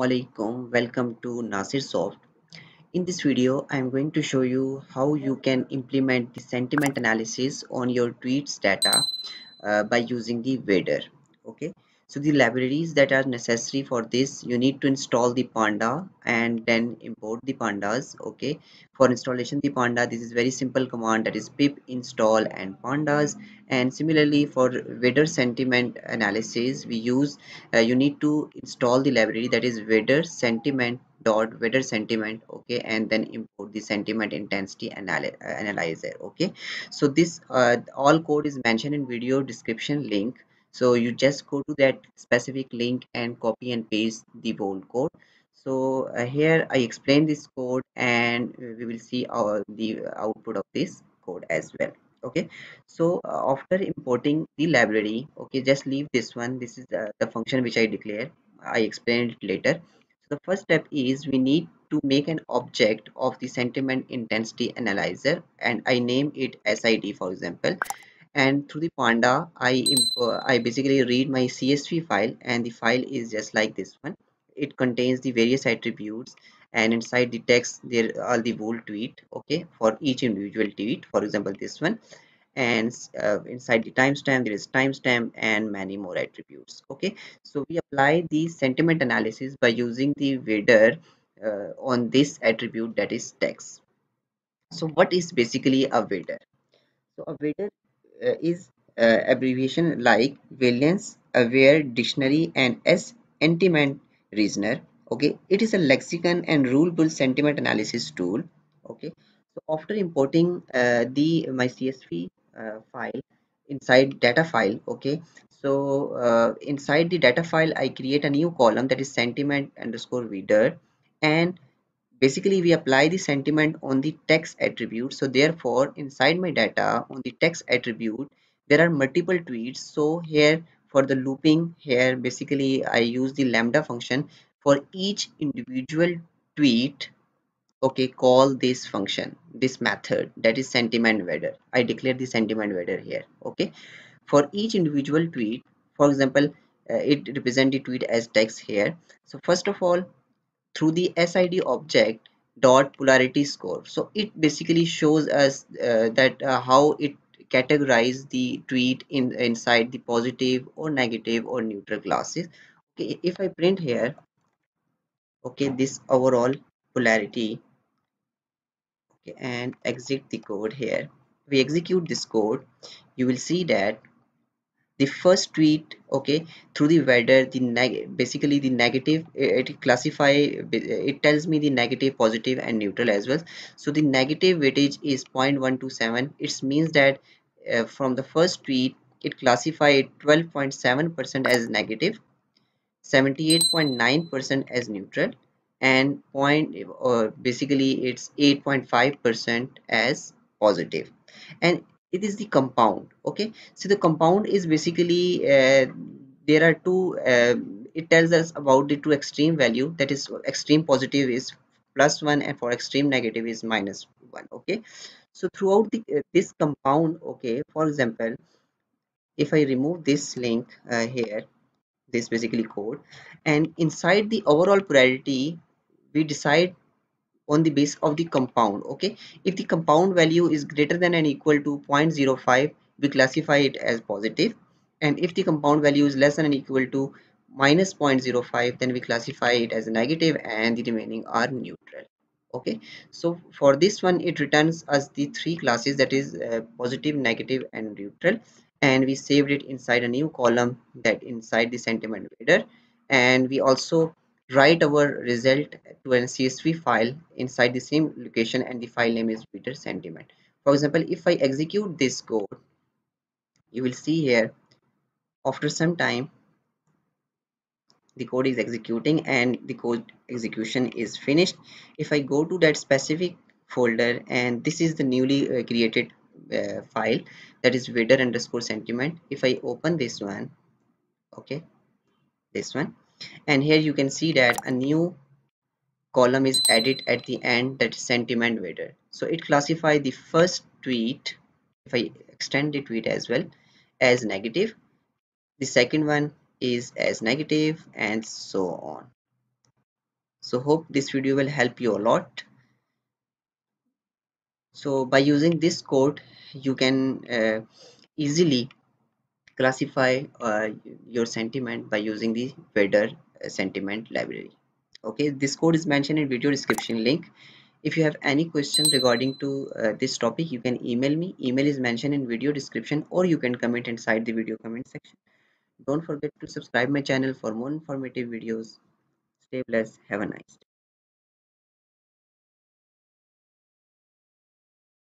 Assalamualaikum, welcome to Nasir Soft. In this video, I am going to show you how you can implement the sentiment analysis on your tweets data by using the Vader. Okay, so the libraries that are necessary for this, you need to install the Panda and then import the pandas. Okay, for installation the Panda, this is very simple command, that is pip install and pandas. And similarly for Vader sentiment analysis, we use you need to install the library, that is Vader sentiment dot Vader sentiment. Okay, and then import the sentiment intensity analyzer. Okay, so this all code is mentioned in video description link, so you just go to that specific link and copy and paste the whole code. So here I explain this code, and we will see the output of this code as well. Okay, so after importing the library, okay, just leave this one. This is the function which I declare. I explain it later. So the first step is we need to make an object of the sentiment intensity analyzer, and I name it SID, for example. And through the Panda, I basically read my CSV file, and the file is just like this one. It contains the various attributes, and inside the text there are the whole tweet. Okay, for each individual tweet, for example this one. And inside the timestamp there is timestamp and many more attributes. Okay, so we apply the sentiment analysis by using the Vader on this attribute, that is text. So what is basically a Vader? So a Vader is abbreviation like Valence Aware Dictionary and S Sentiment Reasoner. Okay, it is a lexicon and rule-built sentiment analysis tool. Okay, so after importing the my CSV file inside data file. Okay, so inside the data file I create a new column, that is sentiment underscore Vader, and basically we apply the sentiment on the text attribute. So therefore inside my data on the text attribute there are multiple tweets. So here for the looping, here basically I use the lambda function for each individual tweet. Okay, call this function, this method, that is sentiment Vader. I declare the sentiment Vader here. Okay, for each individual tweet, for example, it represent the tweet as text here. So first of all, through the SID object dot polarity score, so it basically shows us that how it categorize the tweet inside the positive or negative or neutral classes. Okay, if I print here, okay, this overall polarity, okay, and exit the code here, we execute this code, you will see that the first tweet, okay, through the Vader, the basically the negative, it classify, it tells me the negative, positive and neutral as well. So the negative weightage is 0.127. It means that from the first tweet it classified 12.7% as negative, 78.9% as neutral, and point or basically it's 8.5% as positive. And it is the compound. Okay, so the compound is basically there are two, it tells us about the two extreme value, that is extreme positive is +1 and for extreme negative is -1. Okay, so throughout this compound, okay, for example, if I remove this link here, this basically code, and inside the overall priority we decide on the base of the compound. Okay, if the compound value is greater than and equal to 0.05, we classify it as positive, and if the compound value is less than and equal to minus zero point zero 0.05, then we classify it as a negative and the remaining are neutral. Okay, so for this one it returns us the three classes, that is positive, negative and neutral, and we saved it inside a new column, that inside the sentiment Vader. And we also write our result to an CSV file inside the same location, and the file name is Vader sentiment. For example, if I execute this code, you will see here after some time the code is executing and the code execution is finished. If I go to that specific folder, and this is the newly created file, that is Vader underscore sentiment. If I open this one, okay, this one, and here you can see that a new column is added at the end, that is sentiment Vader. So it classifies the first tweet, if I extend the tweet as well, as negative, the second one is as negative, and so on. So hope this video will help you a lot. So by using this code, you can easily classify your sentiment by using the Vader sentiment library. Okay, this code is mentioned in video description link. If you have any question regarding to this topic, you can email me. Email is mentioned in video description, or you can comment inside the video comment section. Don't forget to subscribe my channel for more informative videos. Stay blessed. Have a nice day.